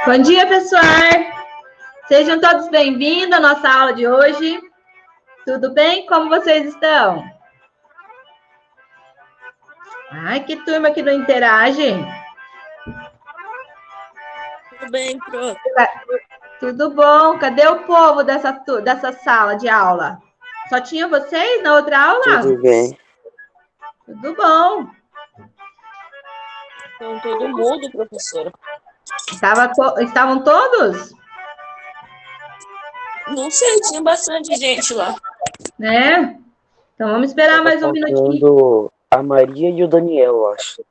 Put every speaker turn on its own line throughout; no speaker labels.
Bom dia, pessoal! Sejam todos bem-vindos à nossa aula de hoje. Tudo bem? Como vocês estão? Ai, que turma que não interage.
Tudo bem, prof.
Tudo bom? Cadê o povo dessa sala de aula? Só tinha vocês na outra aula?
Tudo bem.
Tudo bom.
Estão todo mundo, professora.
Estavam todos?
Não sei, tinha bastante gente lá.
Né? Então vamos esperar mais um minutinho.
Faltando a Maria e o Daniel, eu acho.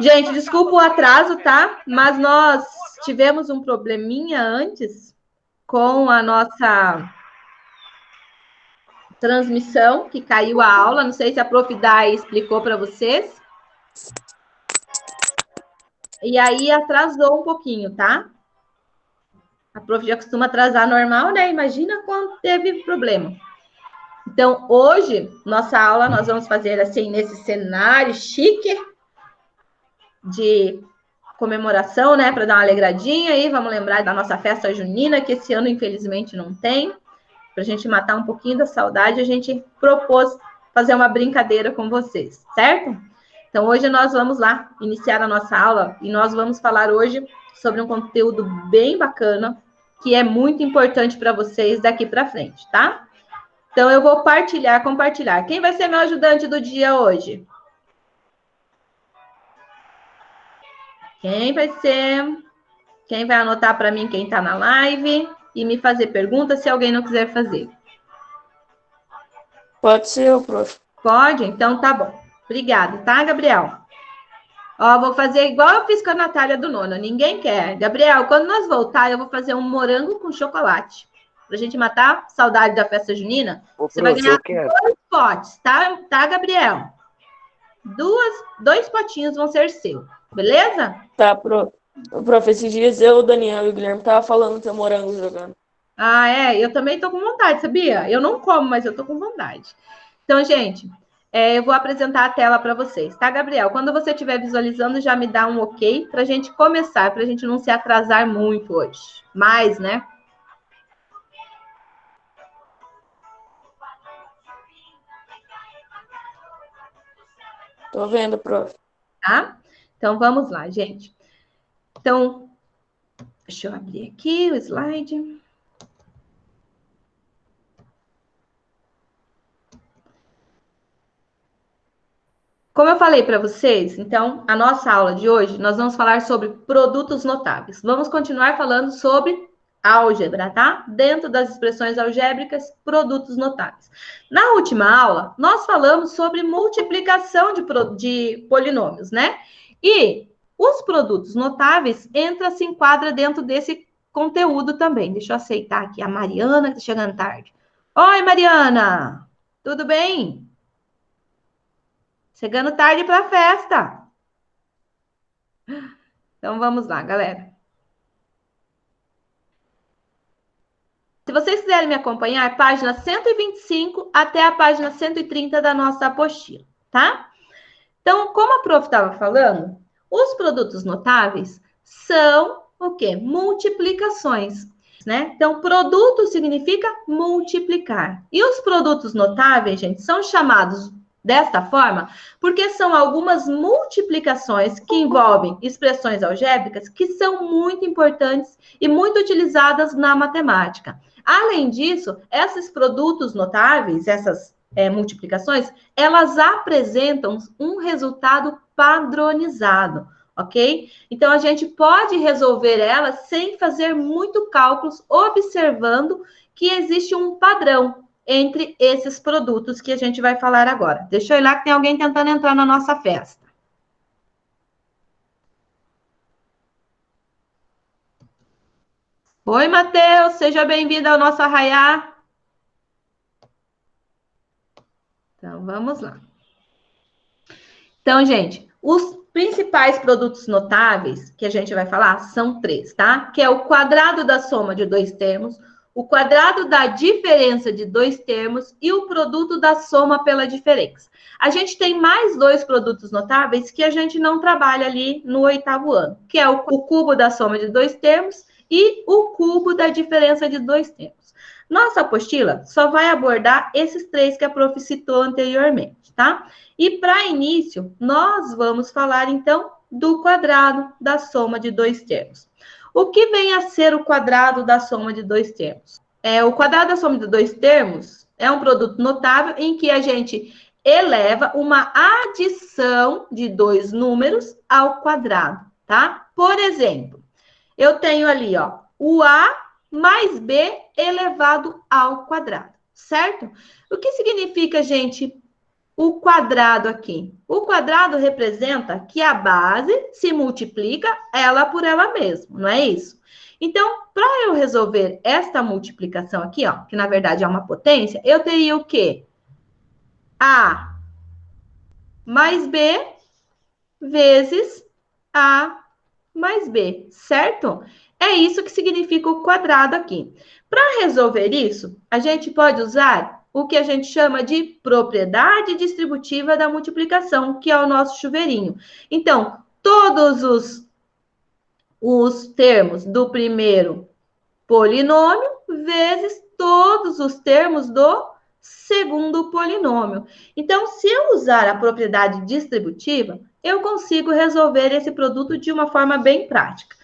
Gente, desculpa o atraso, tá? Mas nós tivemos um probleminha antes com a nossa transmissão, que caiu a aula. Não sei se a Prof. Dai explicou para vocês. E aí atrasou um pouquinho, tá? A Prof. já costuma atrasar normal, né? Imagina quando teve problema. Então, hoje, nossa aula, nós vamos fazer assim, nesse cenário chique de comemoração, né? Para dar uma alegradinha aí. Vamos lembrar da nossa festa junina, que esse ano, infelizmente, não tem. Para a gente matar um pouquinho da saudade, a gente propôs fazer uma brincadeira com vocês, certo? Então, hoje nós vamos lá iniciar a nossa aula e nós vamos falar hoje sobre um conteúdo bem bacana, que é muito importante para vocês daqui para frente, tá? Então, eu vou compartilhar. Quem vai ser meu ajudante do dia hoje? Quem vai ser? Quem vai anotar para mim quem está na live e me fazer perguntas se alguém não quiser fazer?
Pode ser, prof.
Pode? Então tá bom. Obrigada, tá, Gabriel? Ó, vou fazer igual eu fiz com a Natália do nono. Ninguém quer. Gabriel, quando nós voltar, eu vou fazer um morango com chocolate. Pra gente matar saudade da festa junina. Você vai ganhar 2 potes, tá, Gabriel? 2 potinhos vão ser seus. Beleza?
Tá, prof. Prof, esses dias eu, o Daniel e o Guilherme tava falando do teu morango jogando.
Ah, é? Eu também tô com vontade, sabia? Eu não como, mas eu tô com vontade. Então, gente, eu vou apresentar a tela para vocês, tá, Gabriel? Quando você estiver visualizando, já me dá um ok para a gente começar, para a gente não se atrasar muito hoje. Mais, né?
Tô vendo, prof.
Tá? Então, vamos lá, gente. Então, deixa eu abrir aqui o slide. Como eu falei para vocês, então, a nossa aula de hoje, nós vamos falar sobre produtos notáveis. Vamos continuar falando sobre álgebra, tá? Dentro das expressões algébricas, produtos notáveis. Na última aula, nós falamos sobre multiplicação de polinômios, né? E os produtos notáveis se enquadra dentro desse conteúdo também. Deixa eu aceitar aqui a Mariana, que está chegando tarde. Oi, Mariana! Tudo bem? Chegando tarde para a festa. Então, vamos lá, galera. Se vocês quiserem me acompanhar, página 125 até a página 130 da nossa apostila, tá? Então, como a prof estava falando, os produtos notáveis são o quê? Multiplicações, né? Então, produto significa multiplicar. E os produtos notáveis, gente, são chamados desta forma porque são algumas multiplicações que envolvem expressões algébricas que são muito importantes e muito utilizadas na matemática. Além disso, esses produtos notáveis, essas multiplicações, elas apresentam um resultado padronizado, ok? Então, a gente pode resolver elas sem fazer muito cálculos, observando que existe um padrão entre esses produtos que a gente vai falar agora. Deixa eu ir lá que tem alguém tentando entrar na nossa festa. Oi, Matheus, seja bem-vindo ao nosso arraiá. Então, vamos lá. Então, gente, os principais produtos notáveis que a gente vai falar são 3, tá? Que é o quadrado da soma de 2 termos, o quadrado da diferença de dois termos e o produto da soma pela diferença. A gente tem mais dois produtos notáveis que a gente não trabalha ali no 8º ano, que é o cubo da soma de dois termos e o cubo da diferença de dois termos. Nossa apostila só vai abordar esses três que a prof citou anteriormente, tá? E para início, nós vamos falar, então, do quadrado da soma de dois termos. O que vem a ser o quadrado da soma de dois termos? O quadrado da soma de dois termos é um produto notável em que a gente eleva uma adição de dois números ao quadrado, tá? Por exemplo, eu tenho ali, ó, o A mais B elevado ao quadrado, certo? O que significa, gente, o quadrado aqui? O quadrado representa que a base se multiplica ela por ela mesma, não é isso? Então, para eu resolver esta multiplicação aqui, ó, que na verdade é uma potência, eu teria o quê? A mais B vezes A mais B, certo? É isso que significa o quadrado aqui. Para resolver isso, a gente pode usar o que a gente chama de propriedade distributiva da multiplicação, que é o nosso chuveirinho. Então, todos os termos do primeiro polinômio vezes todos os termos do segundo polinômio. Então, se eu usar a propriedade distributiva, eu consigo resolver esse produto de uma forma bem prática.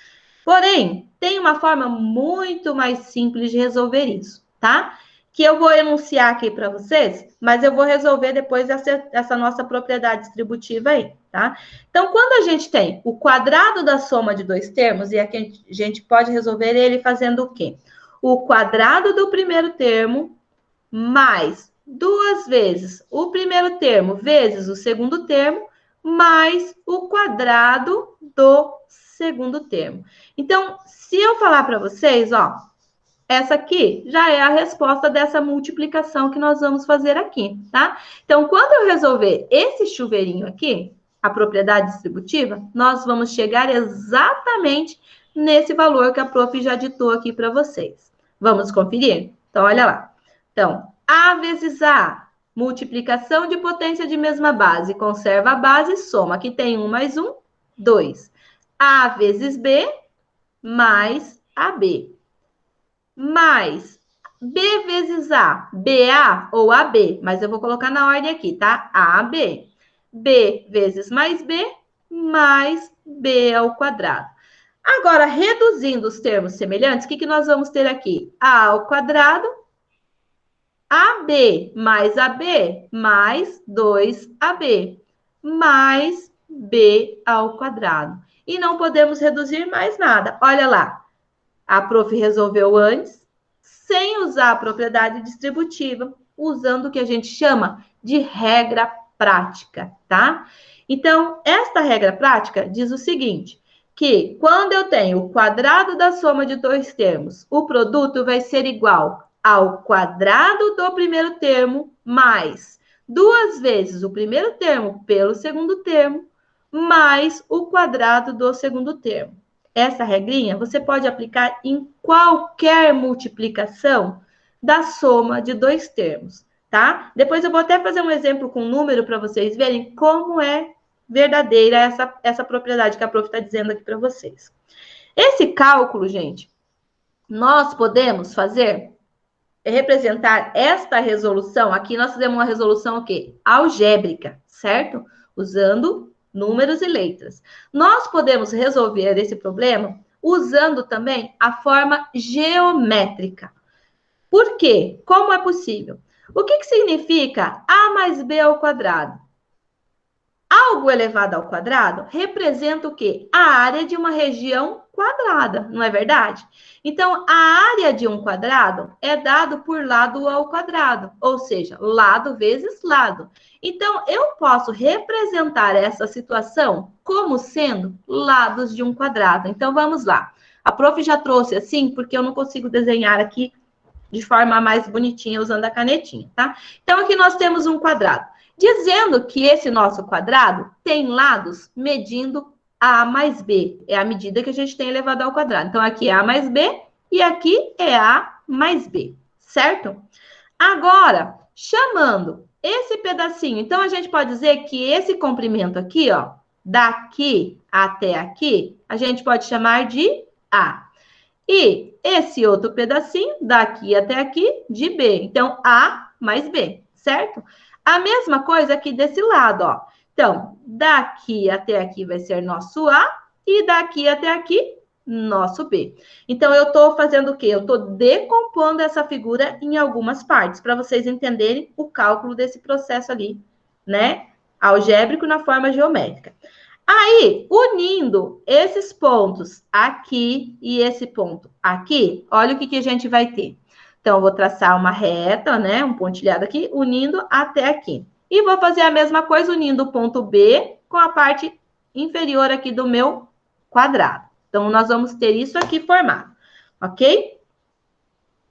Porém, tem uma forma muito mais simples de resolver isso, tá? Que eu vou enunciar aqui para vocês, mas eu vou resolver depois essa nossa propriedade distributiva aí, tá? Então, quando a gente tem o quadrado da soma de dois termos, e aqui a gente pode resolver ele fazendo o quê? O quadrado do primeiro termo mais duas vezes o primeiro termo vezes o segundo termo, mais o quadrado do segundo termo. Então, se eu falar para vocês, ó, essa aqui já é a resposta dessa multiplicação que nós vamos fazer aqui, tá? Então, quando eu resolver esse chuveirinho aqui, a propriedade distributiva, nós vamos chegar exatamente nesse valor que a prof já ditou aqui para vocês. Vamos conferir? Então, olha lá. Então, A vezes A, multiplicação de potência de mesma base, conserva a base e soma. Aqui tem 1 mais 1, 2. A vezes B, mais AB. Mais B vezes A, BA ou AB, mas eu vou colocar na ordem aqui, tá? AB. B vezes mais B, mais B ao quadrado. Agora, reduzindo os termos semelhantes, o que nós vamos ter aqui? A ao quadrado, AB mais AB, mais 2AB, mais B ao quadrado. E não podemos reduzir mais nada. Olha lá, a prof resolveu antes, sem usar a propriedade distributiva, usando o que a gente chama de regra prática, tá? Então, esta regra prática diz o seguinte, que quando eu tenho o quadrado da soma de dois termos, o produto vai ser igual ao quadrado do primeiro termo mais duas vezes o primeiro termo pelo segundo termo, mais o quadrado do segundo termo. Essa regrinha você pode aplicar em qualquer multiplicação da soma de dois termos, tá? Depois eu vou até fazer um exemplo com número para vocês verem como é verdadeira essa propriedade que a prof está dizendo aqui para vocês. Esse cálculo, gente, nós podemos fazer, representar esta resolução, aqui nós fizemos uma resolução o quê? Algébrica, certo? Usando números e letras. Nós podemos resolver esse problema usando também a forma geométrica. Por quê? Como é possível? O que significa A mais B ao quadrado? Algo elevado ao quadrado representa o quê? A área de uma região quadrada, não é verdade? Então, a área de um quadrado é dado por lado ao quadrado, ou seja, lado vezes lado. Então, eu posso representar essa situação como sendo lados de um quadrado. Então, vamos lá. A prof já trouxe assim, porque eu não consigo desenhar aqui de forma mais bonitinha usando a canetinha, tá? Então, aqui nós temos um quadrado. Dizendo que esse nosso quadrado tem lados medindo A mais B. É a medida que a gente tem elevado ao quadrado. Então, aqui é A mais B e aqui é A mais B, certo? Agora, chamando esse pedacinho, então a gente pode dizer que esse comprimento aqui, ó, daqui até aqui, a gente pode chamar de A. E esse outro pedacinho, daqui até aqui, de B. Então, A mais B, certo? A mesma coisa aqui desse lado, ó. Então, daqui até aqui vai ser nosso A e daqui até aqui, nosso B. Então, eu estou fazendo o quê? Eu estou decompondo essa figura em algumas partes, para vocês entenderem o cálculo desse processo ali, né? Algébrico na forma geométrica. Aí, unindo esses pontos aqui e esse ponto aqui, olha o que a gente vai ter. Então, eu vou traçar uma reta, né? Um pontilhado aqui, unindo até aqui. E vou fazer a mesma coisa unindo o ponto B com a parte inferior aqui do meu quadrado. Então, nós vamos ter isso aqui formado, ok?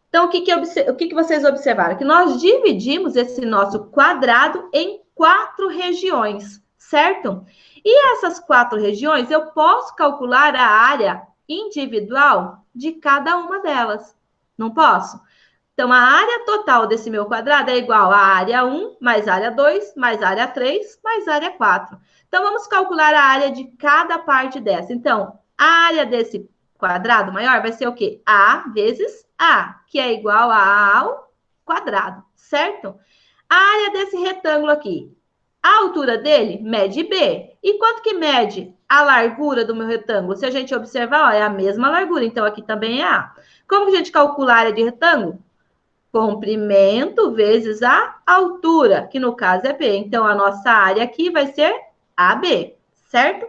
Então, o que vocês observaram? Que nós dividimos esse nosso quadrado em 4 regiões, certo? E essas 4 regiões, eu posso calcular a área individual de cada uma delas. Não posso? Então, a área total desse meu quadrado é igual à área 1, mais área 2, mais área 3, mais área 4. Então, vamos calcular a área de cada parte dessa. Então, a área desse quadrado maior vai ser o quê? A vezes A, que é igual a A ao quadrado, certo? A área desse retângulo aqui, a altura dele mede B. E quanto que mede a largura do meu retângulo? Se a gente observar, ó, é a mesma largura, então aqui também é A. Como que a gente calcula a área de retângulo? Comprimento vezes a altura, que no caso é B. Então, a nossa área aqui vai ser AB, certo?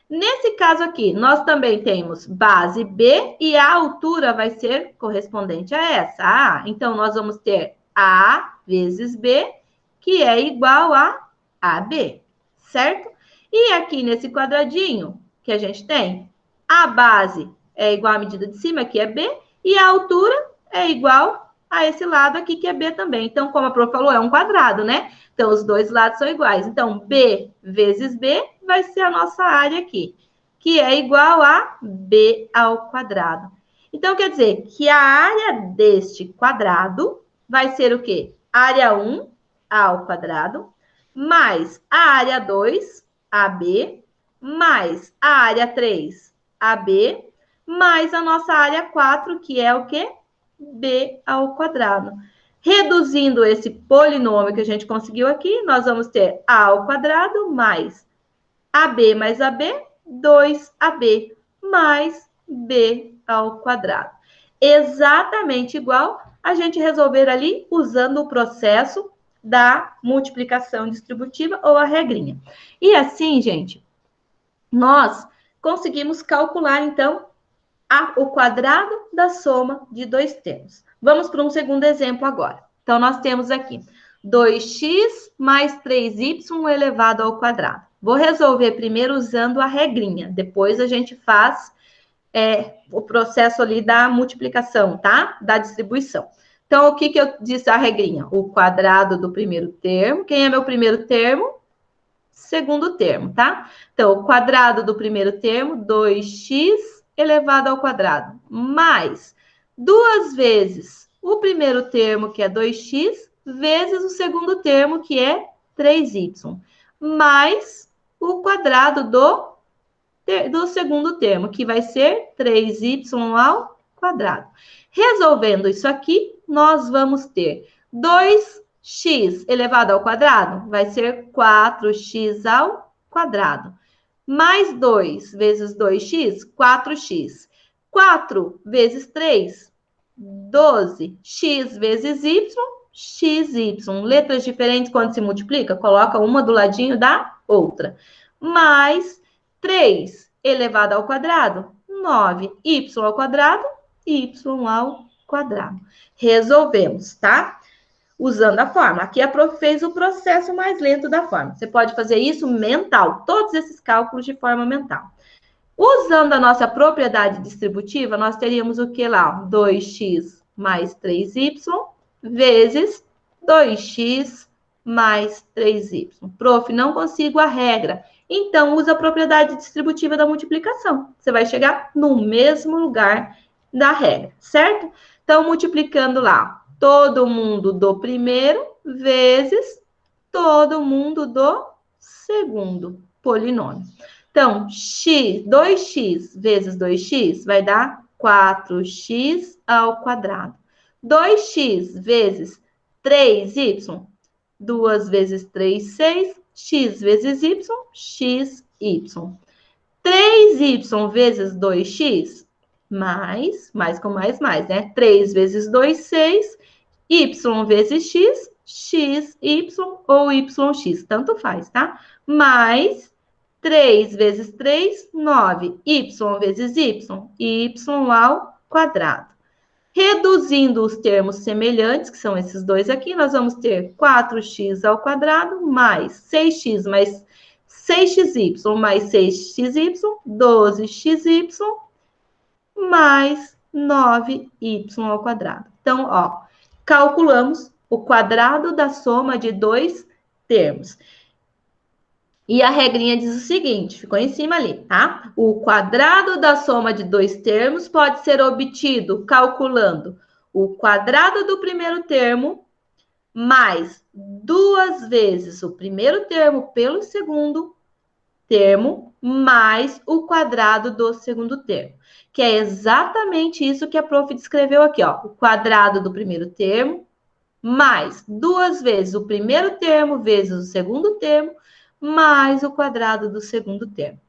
Nesse caso aqui, nós também temos base B e a altura vai ser correspondente a essa, A. Então, nós vamos ter A vezes B, que é igual a AB, certo? E aqui nesse quadradinho que a gente tem, a base é igual à medida de cima, que é B, e a altura é igual a esse lado aqui, que é B também. Então, como a prof falou, é um quadrado, né? Então, os dois lados são iguais. Então, B vezes B vai ser a nossa área aqui, que é igual a B ao quadrado. Então, quer dizer que a área deste quadrado vai ser o quê? Área 1 ao quadrado, mais a área 2, AB, mais a área 3, AB, mais a nossa área 4, que é o quê? B ao quadrado. Reduzindo esse polinômio que a gente conseguiu aqui, nós vamos ter A ao quadrado mais AB mais AB, 2AB, mais B ao quadrado. Exatamente igual a gente resolver ali usando o processo da multiplicação distributiva ou a regrinha. E assim, gente, nós conseguimos calcular, então, o quadrado da soma de 2 termos. Vamos para um segundo exemplo agora. Então, nós temos aqui 2x mais 3y elevado ao quadrado. Vou resolver primeiro usando a regrinha, depois a gente faz o processo ali da multiplicação, tá? Da distribuição. Então, o que eu disse a regrinha? O quadrado do primeiro termo. Quem é meu primeiro termo? Segundo termo, tá? Então, o quadrado do primeiro termo, 2x elevado ao quadrado, mais 2 vezes o primeiro termo, que é 2x, vezes o segundo termo, que é 3y, mais o quadrado do segundo termo, que vai ser 3y ao quadrado. Resolvendo isso aqui, nós vamos ter 2x elevado ao quadrado, vai ser 4x ao quadrado. Mais 2 vezes 2x, 4x. 4 vezes 3, 12. X vezes y, xy. Letras diferentes quando se multiplica, coloca uma do ladinho da outra. Mais 3 elevado ao quadrado, 9. Y ao quadrado, y ao quadrado. Resolvemos, tá? Usando a fórmula. Aqui a prof fez o processo mais lento da fórmula. Você pode fazer isso mental, todos esses cálculos de forma mental. Usando a nossa propriedade distributiva, nós teríamos o que lá? 2x mais 3y vezes 2x mais 3y. Prof, não consigo a regra. Então, usa a propriedade distributiva da multiplicação. Você vai chegar no mesmo lugar da regra, certo? Então, multiplicando lá, todo mundo do primeiro vezes todo mundo do segundo polinômio. Então, 2x vezes 2x vai dar 4x ao quadrado. 2x vezes 3y, 2 vezes 3, 6, x vezes y, xy. 3y vezes 2x, mais com mais, né? 3 vezes 2, 6, y vezes x, xy ou yx, tanto faz, tá? Mais 3 vezes 3, 9, y vezes y ao quadrado. Reduzindo os termos semelhantes, que são esses dois aqui, nós vamos ter 4x ao quadrado mais 6x mais 6xy mais 6xy, 12xy mais 9y ao quadrado. Então, ó, calculamos o quadrado da soma de dois termos. E a regrinha diz o seguinte, ficou em cima ali, tá? O quadrado da soma de dois termos pode ser obtido calculando o quadrado do primeiro termo mais 2 vezes o primeiro termo pelo segundo termo mais o quadrado do segundo termo, que é exatamente isso que a prof descreveu aqui, ó. O quadrado do primeiro termo mais 2 vezes o primeiro termo vezes o segundo termo mais o quadrado do segundo termo.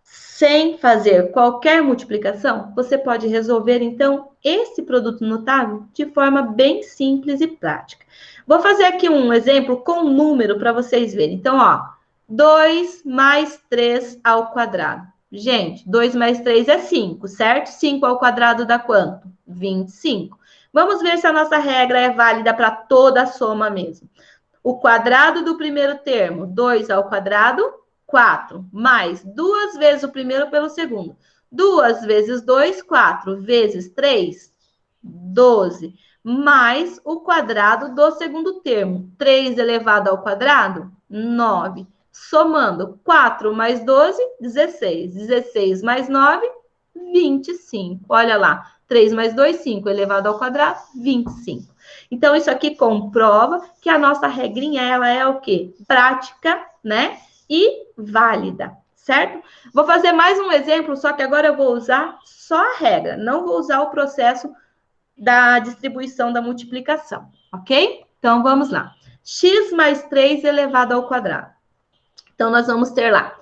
Sem fazer qualquer multiplicação, você pode resolver, então, esse produto notável de forma bem simples e prática. Vou fazer aqui um exemplo com número para vocês verem. Então, ó, 2 mais 3 ao quadrado. Gente, 2 mais 3 é 5, certo? 5 ao quadrado dá quanto? 25. Vamos ver se a nossa regra é válida para toda a soma mesmo. O quadrado do primeiro termo, 2 ao quadrado, 4. Mais 2 vezes o primeiro pelo segundo. 2 vezes 2, 4. Vezes 3, 12. Mais o quadrado do segundo termo. 3 elevado ao quadrado, 9. Somando 4 mais 12, 16. 16 mais 9, 25. Olha lá. 3 mais 2, 5. Elevado ao quadrado, 25. Então, isso aqui comprova que a nossa regrinha, ela é o quê? Prática, né? E válida, certo? Vou fazer mais um exemplo, só que agora eu vou usar só a regra. Não vou usar o processo da distribuição da multiplicação, ok? Então, vamos lá. X mais 3 elevado ao quadrado. Então, nós vamos ter lá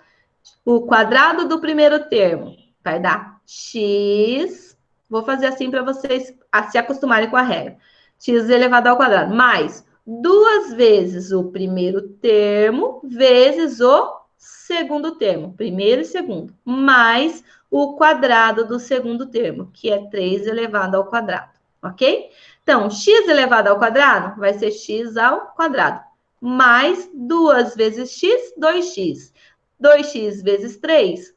o quadrado do primeiro termo. Vai dar x. Vou fazer assim para vocês se acostumarem com a regra. X elevado ao quadrado, mais 2 vezes o primeiro termo, vezes o segundo termo, primeiro e segundo, mais o quadrado do segundo termo, que é 3 elevado ao quadrado, ok? Então, x elevado ao quadrado vai ser x ao quadrado, mais 2 vezes x, 2x. 2x vezes 3,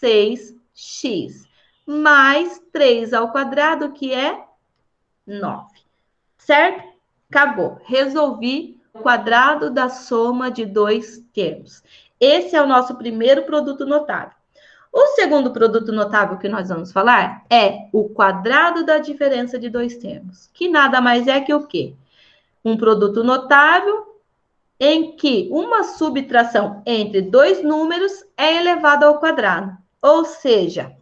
6x, mais 3 ao quadrado, que é 9. Certo? Acabou. Resolvi o quadrado da soma de dois termos. Esse é o nosso primeiro produto notável. O segundo produto notável que nós vamos falar é o quadrado da diferença de dois termos, que nada mais é que o quê? Um produto notável em que uma subtração entre dois números é elevada ao quadrado. Ou seja,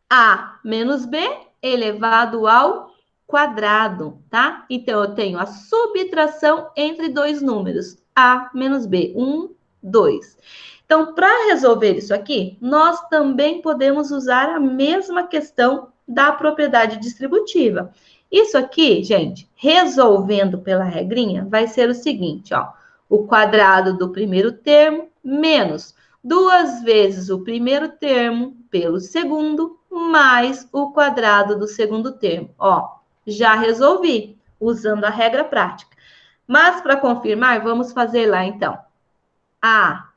A menos B elevado ao quadrado, tá? Então, eu tenho a subtração entre dois números, A menos B, 1, 2. Então, para resolver isso aqui, nós também podemos usar a mesma questão da propriedade distributiva. Isso aqui, gente, resolvendo pela regrinha, vai ser o seguinte, ó. O quadrado do primeiro termo menos 2 vezes o primeiro termo pelo segundo, mais o quadrado do segundo termo. Ó, já resolvi, usando a regra prática. Mas, para confirmar, vamos fazer lá, então. A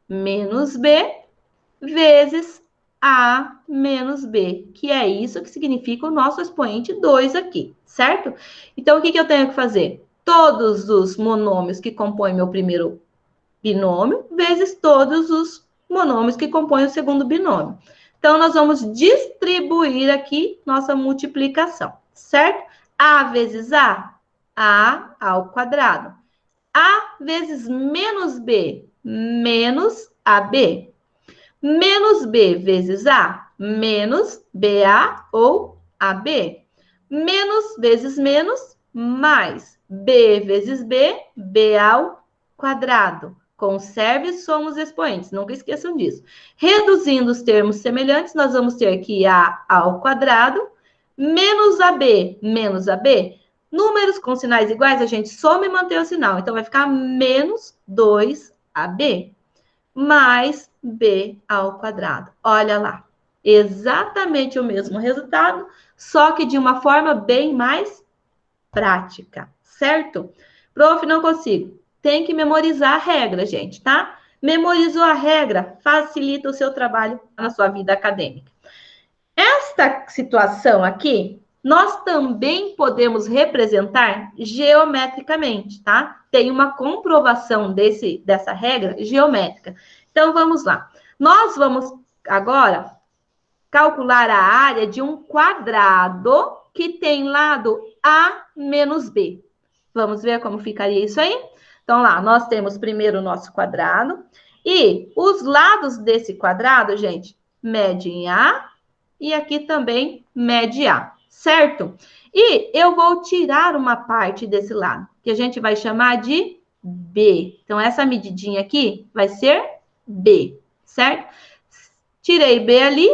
menos B vezes A menos B, que é isso que significa o nosso expoente 2 aqui, certo? Então, o que eu tenho que fazer? Todos os monômios que compõem meu primeiro binômio, vezes todos os monômios que compõem o segundo binômio. Então, Então, nós vamos distribuir aqui nossa multiplicação, certo? A vezes A ao quadrado. A vezes menos B, menos AB. Menos B vezes A, menos BA ou AB. Menos vezes menos, mais B vezes B, B ao quadrado. Conserve somos expoentes, nunca esqueçam disso. Reduzindo os termos semelhantes, nós vamos ter aqui A ao quadrado, menos AB, menos AB. Números com sinais iguais, a gente soma e mantém o sinal. Então, vai ficar menos 2AB, mais B ao quadrado. Olha lá, exatamente o mesmo resultado, só que de uma forma bem mais prática, certo? Prof, não consigo. Tem que memorizar a regra, gente, tá? Memorizou a regra, facilita o seu trabalho na sua vida acadêmica. Esta situação aqui, nós também podemos representar geometricamente, tá? Tem uma comprovação dessa regra geométrica. Então, vamos lá. Nós vamos agora calcular a área de um quadrado que tem lado A menos B. Vamos ver como ficaria isso aí? Então, lá, nós temos primeiro o nosso quadrado. E os lados desse quadrado, gente, medem A e aqui também mede A, certo? E eu vou tirar uma parte desse lado, que a gente vai chamar de B. Então, essa medidinha aqui vai ser B, certo? Tirei B ali.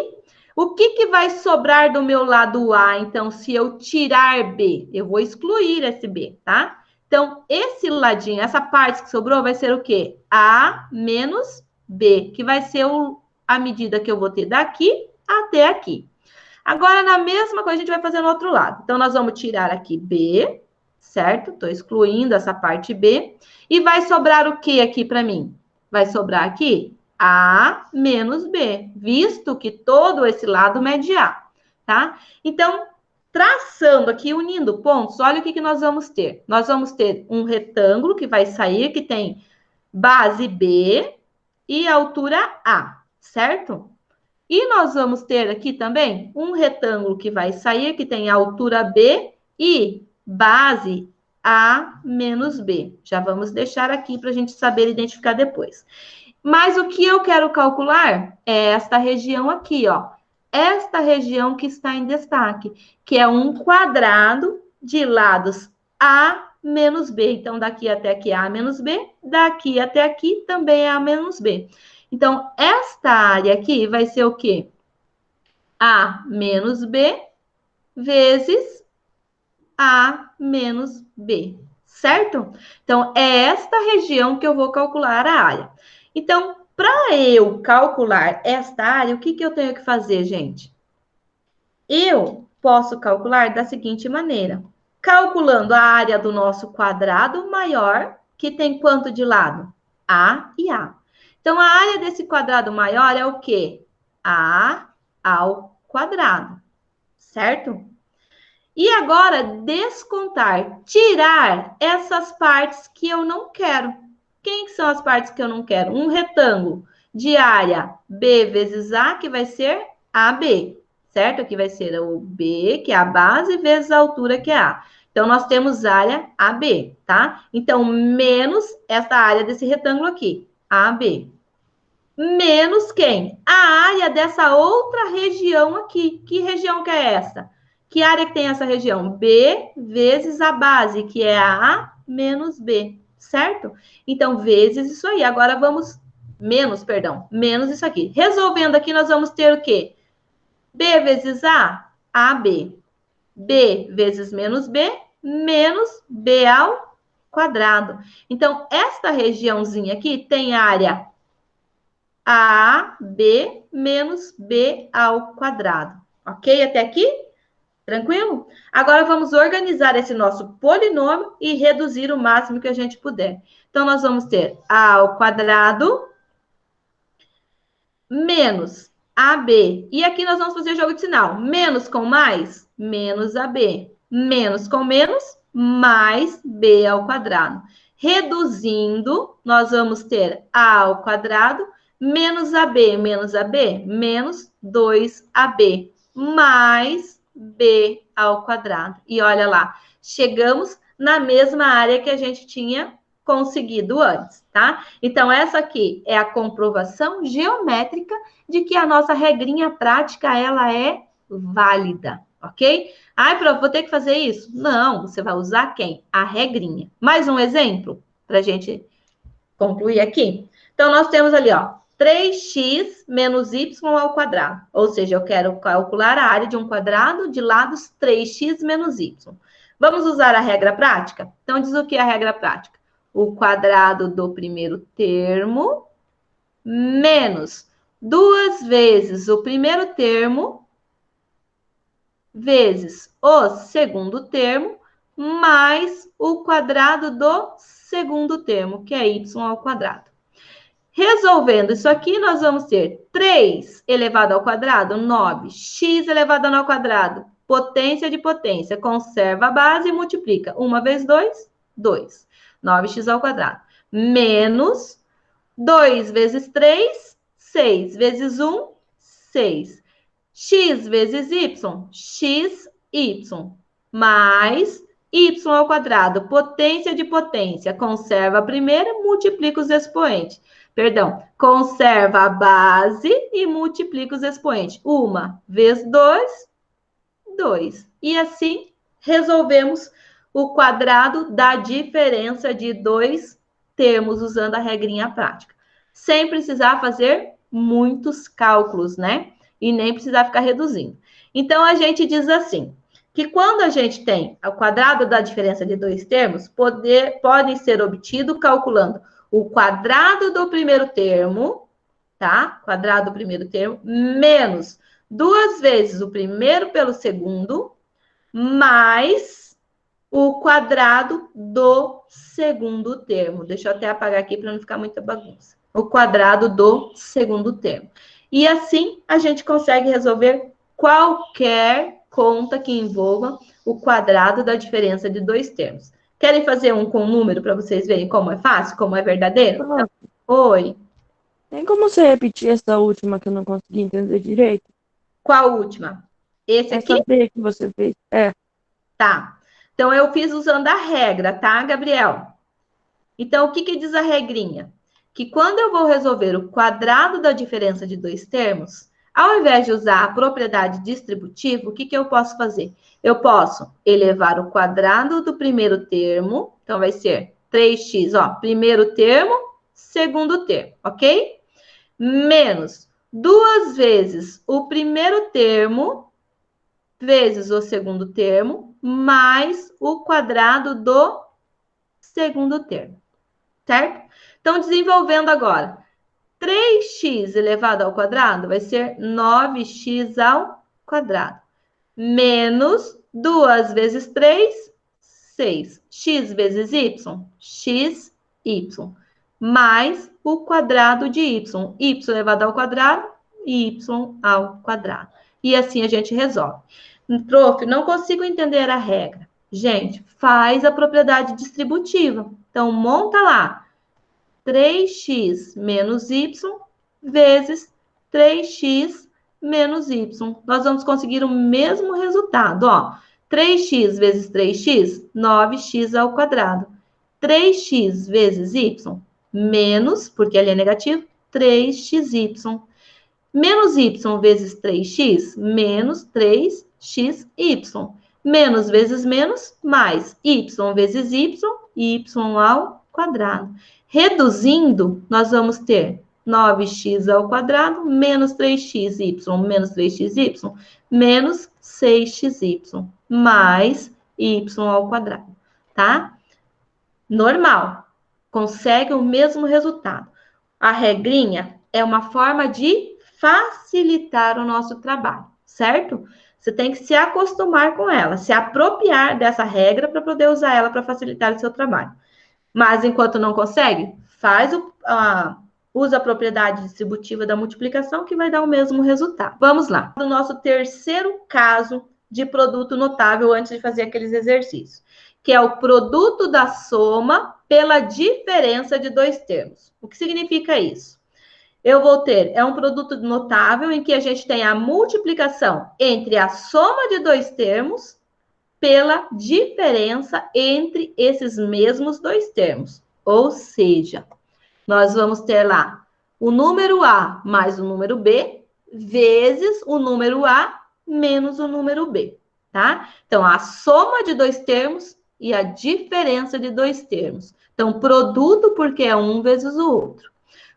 O que vai sobrar do meu lado A, então, se eu tirar B? Eu vou excluir esse B, tá? Então, esse ladinho, essa parte que sobrou, vai ser o quê? A menos B, que vai ser a medida que eu vou ter daqui até aqui. Agora, na mesma coisa, a gente vai fazer no outro lado. Então, nós vamos tirar aqui B, certo? Estou excluindo essa parte B. E vai sobrar o que aqui para mim? Vai sobrar aqui A menos B, visto que todo esse lado mede A, tá? Então, traçando aqui, unindo pontos, olha o que nós vamos ter. Nós vamos ter um retângulo que vai sair, que tem base B e altura A, certo? E nós vamos ter aqui também um retângulo que vai sair, que tem altura B e base A menos B. Já vamos deixar aqui para a gente saber identificar depois. Mas o que eu quero calcular é esta região aqui, ó. Esta região que está em destaque, que é um quadrado de lados A menos B. Então, daqui até aqui é A menos B, daqui até aqui também é A menos B. Então, esta área aqui vai ser o quê? A menos B vezes A menos B, certo? Então, é esta região que eu vou calcular a área. Então, para eu calcular esta área, o que eu tenho que fazer, gente? Eu posso calcular da seguinte maneira. Calculando a área do nosso quadrado maior, que tem quanto de lado? A e A. Então, a área desse quadrado maior é o quê? A ao quadrado, certo? E agora, descontar, tirar essas partes que eu não quero. Quem são as partes que eu não quero? Um retângulo de área B vezes A, que vai ser AB, certo? Aqui vai ser o B, que é a base, vezes a altura, que é A. Então, nós temos área AB, tá? Então, menos essa área desse retângulo aqui, AB. Menos quem? A área dessa outra região aqui. Que região que é essa? Que área que tem essa região? B vezes a base, que é a menos B, certo? Então, vezes isso aí. Agora, vamos... Menos isso aqui. Resolvendo aqui, nós vamos ter o quê? B vezes A, AB. B vezes menos B, menos B ao quadrado. Então, esta regiãozinha aqui tem área A, B, menos B ao quadrado. Ok? Até aqui? Tranquilo? Agora, vamos organizar esse nosso polinômio e reduzir o máximo que a gente puder. Então, nós vamos ter A ao quadrado menos AB. E aqui nós vamos fazer jogo de sinal. Menos com mais, menos AB. Menos com menos, mais B ao quadrado. Reduzindo, nós vamos ter A ao quadrado menos AB, menos 2AB, mais B ao quadrado. E olha lá, chegamos na mesma área que a gente tinha conseguido antes, tá? Então, essa aqui é a comprovação geométrica de que a nossa regrinha prática, ela é válida, ok? Ai, prof, vou ter que fazer isso? Não, você vai usar quem? A regrinha. Mais um exemplo para a gente concluir aqui. Então, nós temos ali, ó, 3x menos y ao quadrado. Ou seja, eu quero calcular a área de um quadrado de lados 3x menos y. Vamos usar a regra prática? Então, diz o que é a regra prática? O quadrado do primeiro termo menos 2 vezes o primeiro termo vezes o segundo termo mais o quadrado do segundo termo, que é y ao quadrado. Resolvendo isso aqui, nós vamos ter 3 elevado ao quadrado, 9, x elevado ao quadrado, potência de potência, conserva a base e multiplica. 1 vezes 2, 2. 9x ao quadrado. Menos 2 vezes 3, 6. Vezes 1, 6. X vezes y, xy. Mais y ao quadrado, potência de potência, conserva a primeira, multiplica os expoentes. Perdão, conserva a base e multiplica os expoentes. 1 vezes 2, 2. E assim, resolvemos o quadrado da diferença de dois termos usando a regrinha prática. Sem precisar fazer muitos cálculos, né? E nem precisar ficar reduzindo. Então, a gente diz assim, que quando a gente tem o quadrado da diferença de dois termos, podem ser obtidos calculando o quadrado do primeiro termo, tá? Quadrado do primeiro termo, menos 2 vezes o primeiro pelo segundo, mais o quadrado do segundo termo. Deixa eu até apagar aqui para não ficar muita bagunça. O quadrado do segundo termo. E assim, a gente consegue resolver qualquer conta que envolva o quadrado da diferença de dois termos. Querem fazer um com número para vocês verem como é fácil, como é verdadeiro?
Ah,
Oi.
tem como você repetir essa última que eu não consegui entender direito?
Qual última? Esse aqui?
Essa B que você fez. É.
Tá. Então, eu fiz usando a regra, tá, Gabriel? Então, o que que diz a regrinha? Que quando eu vou resolver o quadrado da diferença de dois termos, ao invés de usar a propriedade distributiva, o que que eu posso fazer? Eu posso elevar o quadrado do primeiro termo, então vai ser 3x, ó, primeiro termo, segundo termo, ok? Menos 2 vezes o primeiro termo vezes o segundo termo, mais o quadrado do segundo termo, certo? Então, desenvolvendo agora, 3x elevado ao quadrado vai ser 9x ao quadrado, menos 2 vezes 3, 6. X vezes y, xy, mais o quadrado de y elevado ao quadrado, y ao quadrado. E assim a gente resolve. Prof, não consigo entender a regra. Gente, faz a propriedade distributiva. Então, monta lá. 3x menos y vezes 3x menos y. Nós vamos conseguir o mesmo resultado, ó. 3x vezes 3x, 9x ao quadrado. 3x vezes y, menos, porque ali é negativo, 3xy. Menos y vezes 3x, menos 3xy. Menos vezes menos, mais y vezes y, y ao quadrado. Reduzindo, nós vamos ter 9x ao quadrado, menos 3xy, menos 3xy, menos 6xy, mais y ao quadrado, tá? Normal. Consegue o mesmo resultado. A regrinha é uma forma de facilitar o nosso trabalho, certo? Você tem que se acostumar com ela, se apropriar dessa regra para poder usar ela para facilitar o seu trabalho. Mas enquanto não consegue, usa a propriedade distributiva da multiplicação que vai dar o mesmo resultado. Vamos lá. No nosso terceiro caso de produto notável antes de fazer aqueles exercícios, que é o produto da soma pela diferença de dois termos. O que significa isso? eu vou ter, é um produto notável em que a gente tem a multiplicação entre a soma de dois termos pela diferença entre esses mesmos dois termos. Ou seja, nós vamos ter lá o número A mais o número B vezes o número A menos o número B, tá? Então, a soma de dois termos e a diferença de dois termos. Então, produto porque é um vezes o outro.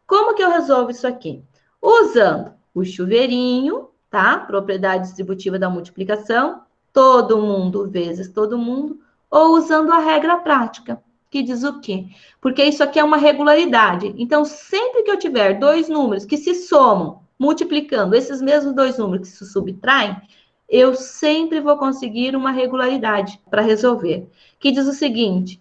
Como que eu resolvo isso aqui? Usando o chuveirinho, tá? Propriedade distributiva da multiplicação, todo mundo vezes todo mundo, ou usando a regra prática, que diz o quê? Porque isso aqui é uma regularidade. Então, sempre que eu tiver dois números que se somam, multiplicando esses mesmos dois números que se subtraem, eu sempre vou conseguir uma regularidade para resolver. Que diz o seguinte: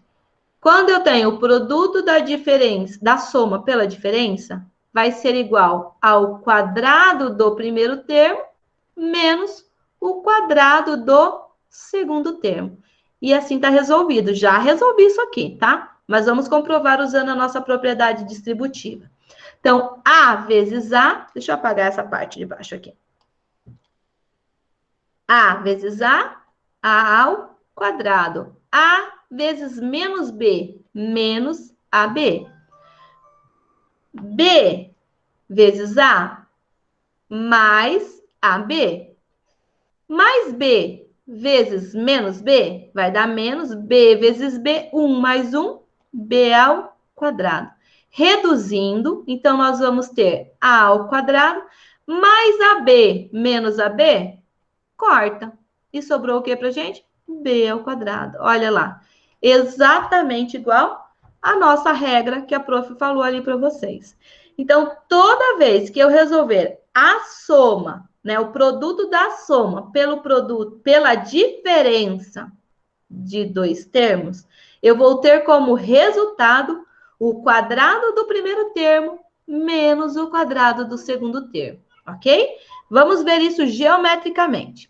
quando eu tenho o produto da diferença, da soma pela diferença, vai ser igual ao quadrado do primeiro termo menos o quadrado do segundo termo. E assim está resolvido. Já resolvi isso aqui, tá? Mas vamos comprovar usando a nossa propriedade distributiva. Então, A vezes A, deixa eu apagar essa parte de baixo aqui. A vezes A ao quadrado. A vezes menos B, menos AB. B vezes A, mais AB. Mais B vezes menos B, vai dar menos B vezes B, 1 mais 1, B ao quadrado. Reduzindo, então, nós vamos ter A ao quadrado, mais AB menos AB, corta. E sobrou o que pra gente? B ao quadrado. Olha lá. Exatamente igual a nossa regra que a prof falou ali para vocês. Então, toda vez que eu resolver a soma, né, o produto da soma pela diferença de dois termos, eu vou ter como resultado o quadrado do primeiro termo menos o quadrado do segundo termo, ok? Vamos ver isso geometricamente.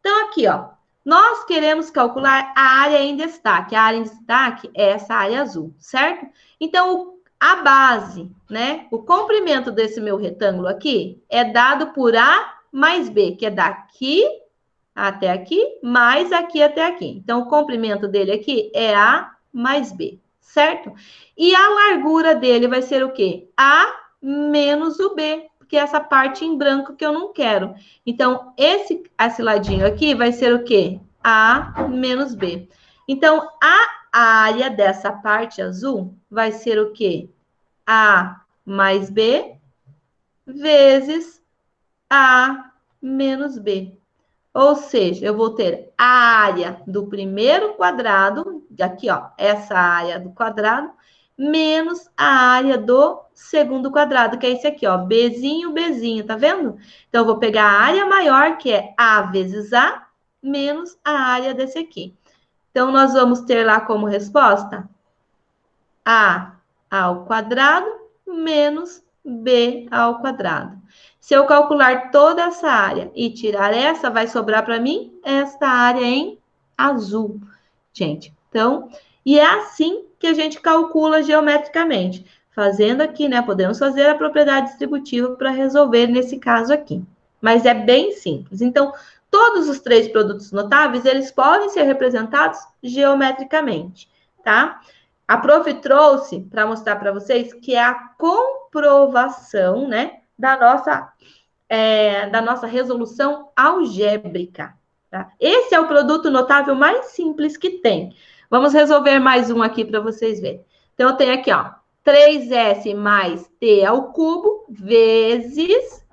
Então, aqui, ó, nós queremos calcular a área em destaque. A área em destaque é essa área azul, certo? Então, a base, né, o comprimento desse meu retângulo aqui é dado por A mais B, que é daqui até aqui, mais aqui até aqui. Então, o comprimento dele aqui é A mais B, certo? E a largura dele vai ser o quê? A menos o B, que é essa parte em branco que eu não quero. Então, esse ladinho aqui vai ser o quê? A menos B. Então, a área dessa parte azul vai ser o quê? A mais B vezes A menos B. Ou seja, eu vou ter a área do primeiro quadrado, aqui, ó, essa área do quadrado, menos a área do segundo quadrado, que é esse aqui, ó, Bzinho, Bzinho, tá vendo? Então, eu vou pegar a área maior, que é A vezes A, menos a área desse aqui. Então, nós vamos ter lá como resposta A ao quadrado menos B ao quadrado. Se eu calcular toda essa área e tirar essa, vai sobrar para mim esta área em azul, gente. Então, e é assim que a gente calcula geometricamente. Fazendo aqui, né? Podemos fazer a propriedade distributiva para resolver nesse caso aqui. Mas é bem simples. Então, todos os três produtos notáveis, eles podem ser representados geometricamente, tá? A prof trouxe para mostrar para vocês que é a comprovação, né, da nossa resolução algébrica. Tá? Esse é o produto notável mais simples que tem. Vamos resolver mais um aqui para vocês verem. Então, eu tenho aqui, ó, 3s mais t ao cubo vezes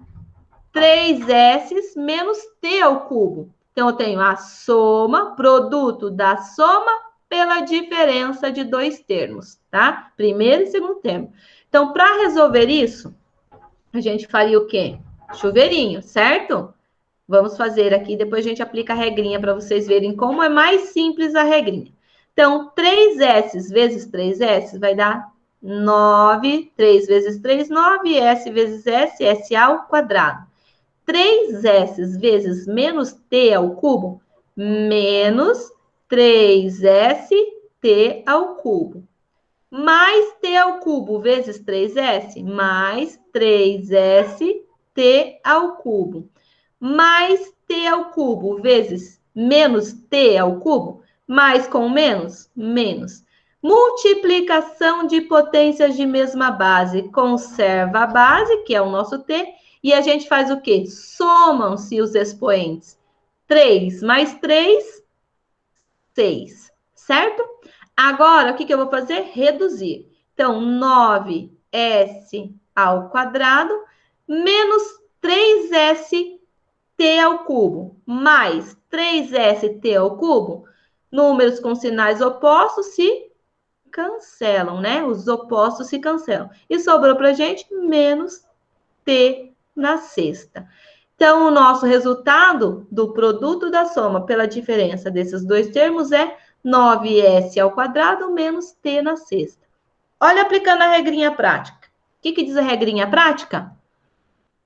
3s menos t ao cubo. Então, eu tenho a soma, produto da soma pela diferença de dois termos, tá? Primeiro e segundo termo. Então, para resolver isso, a gente faria o quê? Chuveirinho, certo? Vamos fazer aqui, depois a gente aplica a regrinha para vocês verem como é mais simples a regrinha. Então, 3s vezes 3s vai dar 9, 3 vezes 3, 9, s vezes s, s ao quadrado. 3s vezes menos t ao cubo, menos 3st ao cubo. mais t ao cubo vezes 3s, mais 3st ao cubo, mais t ao cubo vezes menos t ao cubo, mais com menos, menos. Multiplicação de potências de mesma base, conserva a base, que é o nosso t, e a gente faz o quê? Somam-se os expoentes. 3 mais 3, 6, certo? Agora, o que eu vou fazer? Reduzir. Então, 9s ao quadrado menos 3st ao cubo mais 3st ao cubo, números com sinais opostos se cancelam, né? Os opostos se cancelam. E sobrou para a gente menos t na sexta. Então, o nosso resultado do produto da soma pela diferença desses dois termos é 9s ao quadrado menos t na sexta. Olha, aplicando a regrinha prática. O que diz a regrinha prática?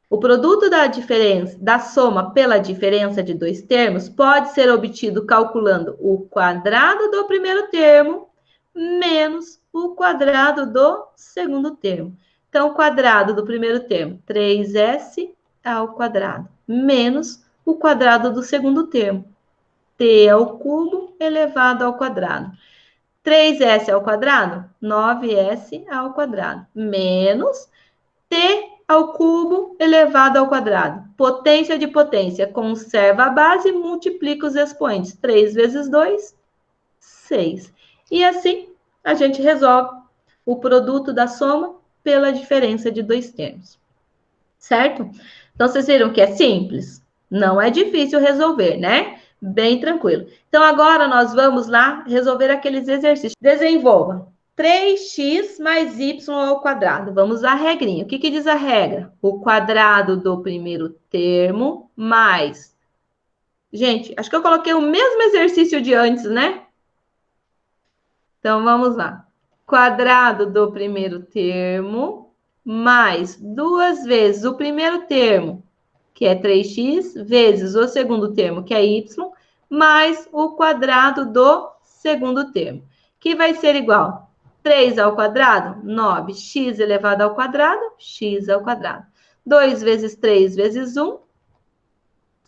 O produto da soma pela diferença de dois termos pode ser obtido calculando o quadrado do primeiro termo menos o quadrado do segundo termo. Então, o quadrado do primeiro termo, 3s ao quadrado, menos o quadrado do segundo termo, t ao cubo elevado ao quadrado. 3s ao quadrado, 9s ao quadrado, menos t ao cubo elevado ao quadrado. Potência de potência, conserva a base e multiplica os expoentes. 3 vezes 2, 6. E assim, a gente resolve o produto da soma pela diferença de dois termos. Certo? Então, vocês viram que é simples? Não é difícil resolver, né? Bem tranquilo. Então, agora nós vamos lá resolver aqueles exercícios. Desenvolva 3x mais y ao quadrado. Vamos usar a regrinha. O que diz a regra? O quadrado do primeiro termo mais... Gente, acho que eu coloquei o mesmo exercício de antes, né? Então, vamos lá. Quadrado do primeiro termo mais 2 vezes o primeiro termo, que é 3x, vezes o segundo termo, que é y, mais o quadrado do segundo termo, que vai ser igual 3 ao quadrado, 9x elevado ao quadrado, x ao quadrado. 2 vezes 3 vezes 1,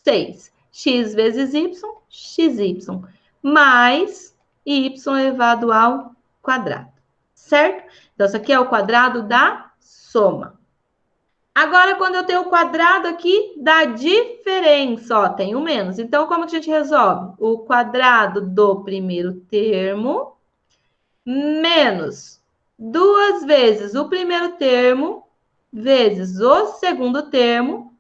6. X vezes y, xy, mais y elevado ao quadrado, certo? Então, isso aqui é o quadrado da soma. Agora, quando eu tenho o quadrado aqui da diferença, ó, tem o menos. Então, como que a gente resolve? O quadrado do primeiro termo menos 2 vezes o primeiro termo vezes o segundo termo,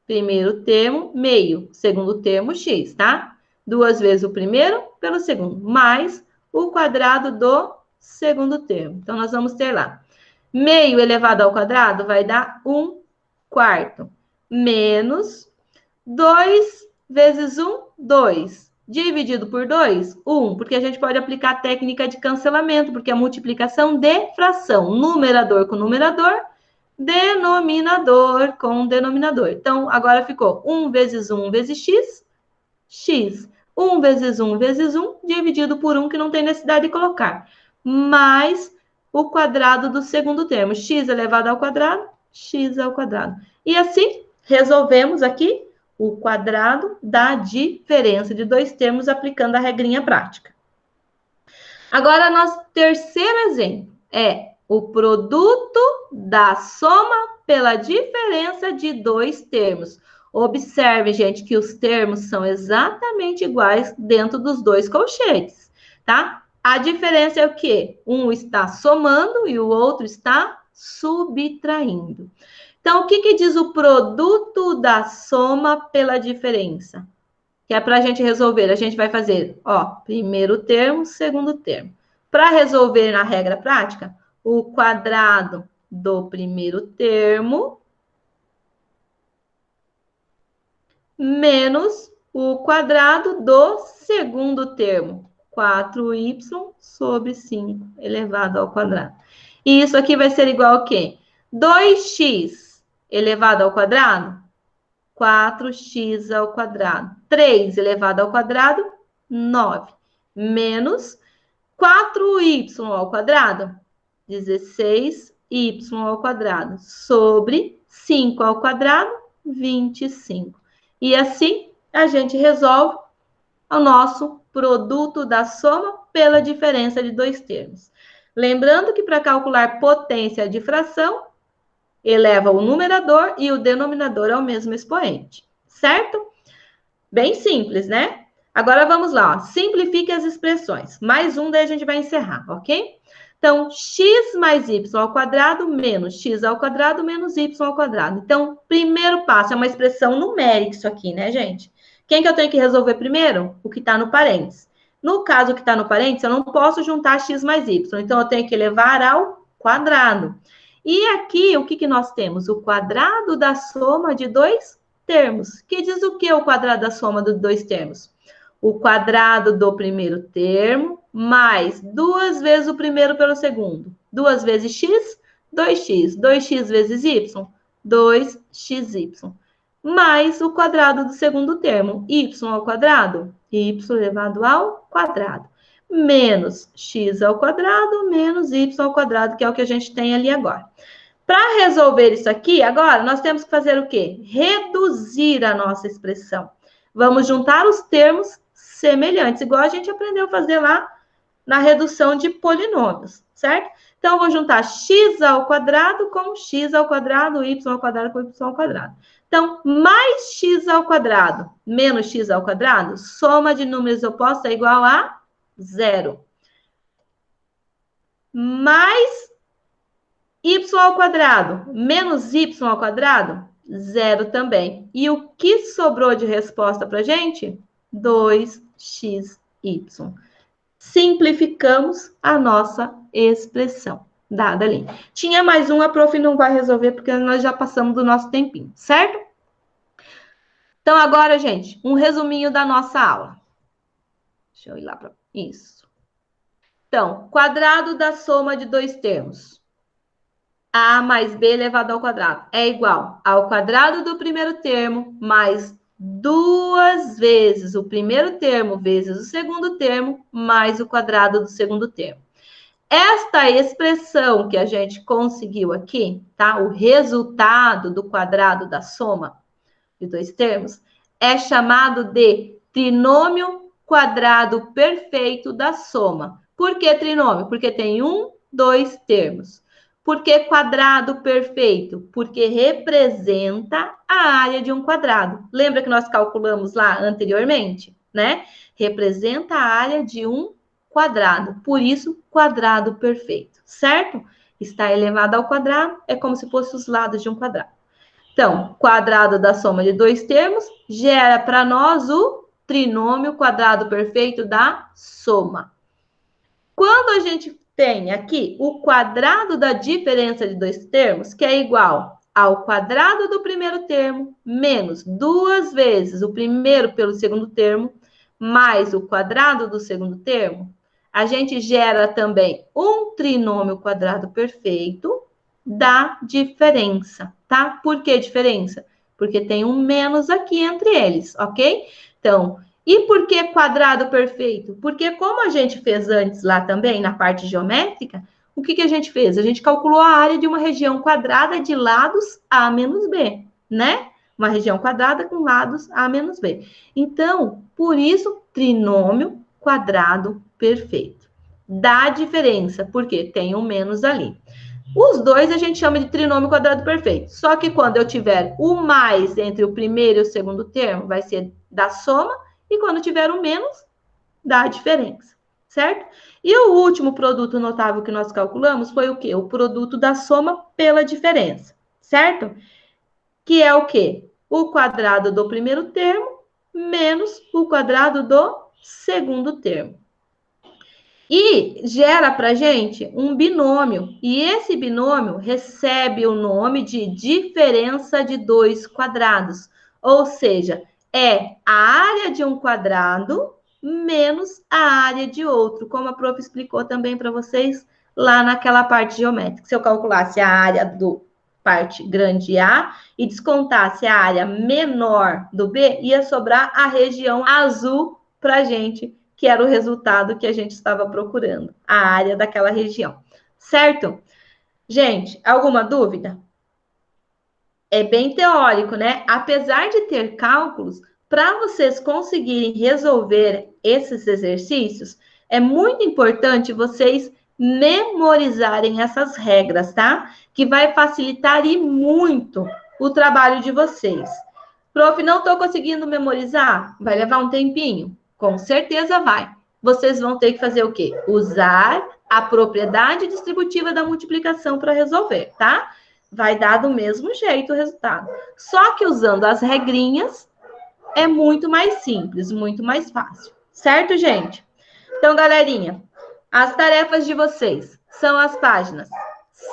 primeiro termo, meio, segundo termo, x, tá? 2 vezes o primeiro pelo segundo, mais o quadrado do segundo termo. Então, nós vamos ter lá. Meio elevado ao quadrado vai dar 1/4. Menos 2 vezes 1, 2. Dividido por 2, 1. Porque a gente pode aplicar a técnica de cancelamento, porque é multiplicação de fração. Numerador com numerador, denominador com denominador. Então, agora ficou 1 vezes 1 vezes x, x. 1 vezes 1 vezes 1, dividido por 1, que não tem necessidade de colocar. Mais o quadrado do segundo termo, x elevado ao quadrado, x ao quadrado. E assim, resolvemos aqui o quadrado da diferença de dois termos aplicando a regrinha prática. Agora, nosso terceiro exemplo é o produto da soma pela diferença de dois termos. Observe, gente, que os termos são exatamente iguais dentro dos dois colchetes, tá? A diferença é o quê? Um está somando e o outro está subtraindo. Então, o que diz o produto da soma pela diferença? Que é para a gente resolver, a gente vai fazer, ó, primeiro termo, segundo termo. Para resolver na regra prática, o quadrado do primeiro termo menos o quadrado do segundo termo. 4y sobre 5 elevado ao quadrado. E isso aqui vai ser igual a quê? 2x elevado ao quadrado, 4x ao quadrado. 3 elevado ao quadrado, 9. Menos 4y ao quadrado, 16y ao quadrado, sobre 5 ao quadrado, 25. E assim, a gente resolve o nosso produto da soma pela diferença de dois termos. Lembrando que para calcular potência de fração, eleva o numerador e o denominador ao mesmo expoente, certo? Bem simples, né? Agora vamos lá, ó. Simplifique as expressões. Mais um, daí a gente vai encerrar, ok? Então, x mais y ao quadrado menos x ao quadrado menos y ao quadrado. Então, primeiro passo é uma expressão numérica isso aqui, né, gente? Quem que eu tenho que resolver primeiro? O que está no parênteses. No caso que está no parênteses, eu não posso juntar x mais y. Então, eu tenho que elevar ao quadrado. E aqui, o que que nós temos? O quadrado da soma de dois termos. Que diz o que o quadrado da soma dos dois termos? O quadrado do primeiro termo mais 2 vezes o primeiro pelo segundo. 2 vezes x, 2x. 2x vezes y, 2xy. Mais o quadrado do segundo termo, y ao quadrado, y elevado ao quadrado. Menos x ao quadrado, menos y ao quadrado, que é o que a gente tem ali agora. Para resolver isso aqui, agora, nós temos que fazer o quê? Reduzir a nossa expressão. Vamos juntar os termos semelhantes, igual a gente aprendeu a fazer lá na redução de polinômios, certo? Então, eu vou juntar x ao quadrado com x ao quadrado, y ao quadrado com y ao quadrado. Então, mais x ao quadrado menos x ao quadrado, soma de números opostos é igual a 0. Mais y ao quadrado menos y ao quadrado, 0 também. E o que sobrou de resposta para a gente? 2xy. Simplificamos a nossa expressão dada ali. Tinha mais um, a prof não vai resolver, porque nós já passamos do nosso tempinho, certo? Então, agora, gente, um resuminho da nossa aula. Deixa eu ir lá para isso. Então, quadrado da soma de dois termos. A mais b elevado ao quadrado é igual ao quadrado do primeiro termo mais 2 vezes o primeiro termo vezes o segundo termo mais o quadrado do segundo termo. Esta expressão que a gente conseguiu aqui, tá? O resultado do quadrado da soma de dois termos é chamado de trinômio quadrado perfeito da soma. Por que trinômio? Porque tem 1, 2 termos. Por que quadrado perfeito? Porque representa a área de um quadrado. Lembra que nós calculamos lá anteriormente, né? Representa a área de um quadrado. Por isso, quadrado perfeito, certo? Está elevado ao quadrado, é como se fosse os lados de um quadrado. Então, quadrado da soma de dois termos gera para nós o trinômio quadrado perfeito da soma. Quando a gente tem aqui o quadrado da diferença de dois termos, que é igual ao quadrado do primeiro termo, menos 2 vezes o primeiro pelo segundo termo, mais o quadrado do segundo termo, a gente gera também um trinômio quadrado perfeito da diferença, tá? Por que diferença? Porque tem um menos aqui entre eles, ok? Então, e por que quadrado perfeito? Porque como a gente fez antes lá também, na parte geométrica, o que a gente fez? A gente calculou a área de uma região quadrada de lados A menos B, né? Uma região quadrada com lados A menos B. Então, por isso, trinômio quadrado perfeito. Dá diferença, porque tem um menos ali. Os dois a gente chama de trinômio quadrado perfeito. Só que quando eu tiver o mais entre o primeiro e o segundo termo, vai ser da soma. E quando tiver o menos, dá a diferença, certo? E o último produto notável que nós calculamos foi o quê? O produto da soma pela diferença, certo? Que é o quê? O quadrado do primeiro termo menos o quadrado do segundo termo. E gera para a gente um binômio. E esse binômio recebe o nome de diferença de dois quadrados. Ou seja, é a área de um quadrado menos a área de outro, como a prof explicou também para vocês lá naquela parte geométrica. Se eu calculasse a área do parte grande A e descontasse a área menor do B, ia sobrar a região azul para a gente, que era o resultado que a gente estava procurando, a área daquela região. Certo? Gente, alguma dúvida? É bem teórico, né? Apesar de ter cálculos, para vocês conseguirem resolver esses exercícios, é muito importante vocês memorizarem essas regras, tá? Que vai facilitar e muito o trabalho de vocês. Prof, não estou conseguindo memorizar? Vai levar um tempinho? Com certeza vai. Vocês vão ter que fazer o quê? Usar a propriedade distributiva da multiplicação para resolver, tá? Vai dar do mesmo jeito o resultado. Só que usando as regrinhas é muito mais simples, muito mais fácil. Certo, gente? Então, galerinha, as tarefas de vocês são as páginas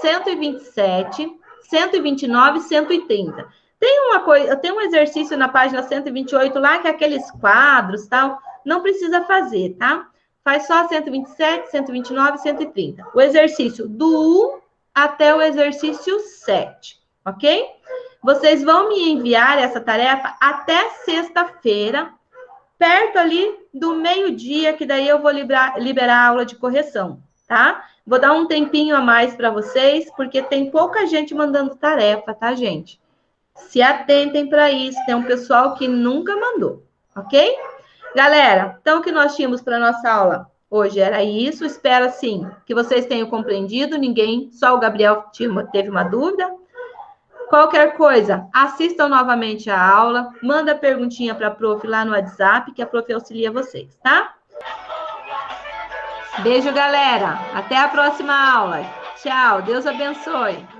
127, 129 e 130. Tem um exercício na página 128 lá, que é aqueles quadros, tal. Não precisa fazer, tá? Faz só 127, 129 e 130. O exercício do 1 até o exercício 7, ok? Vocês vão me enviar essa tarefa até sexta-feira, perto ali do meio-dia, que daí eu vou liberar a aula de correção, tá? Vou dar um tempinho a mais para vocês, porque tem pouca gente mandando tarefa, tá, gente? Se atentem para isso, tem um pessoal que nunca mandou, ok? Galera, então o que nós tínhamos para nossa aula hoje era isso. Espero, assim, que vocês tenham compreendido. Ninguém, só o Gabriel teve uma dúvida. Qualquer coisa, assistam novamente a aula. Manda perguntinha para a prof lá no WhatsApp, que a prof auxilia vocês, tá? Beijo, galera. Até a próxima aula. Tchau. Deus abençoe.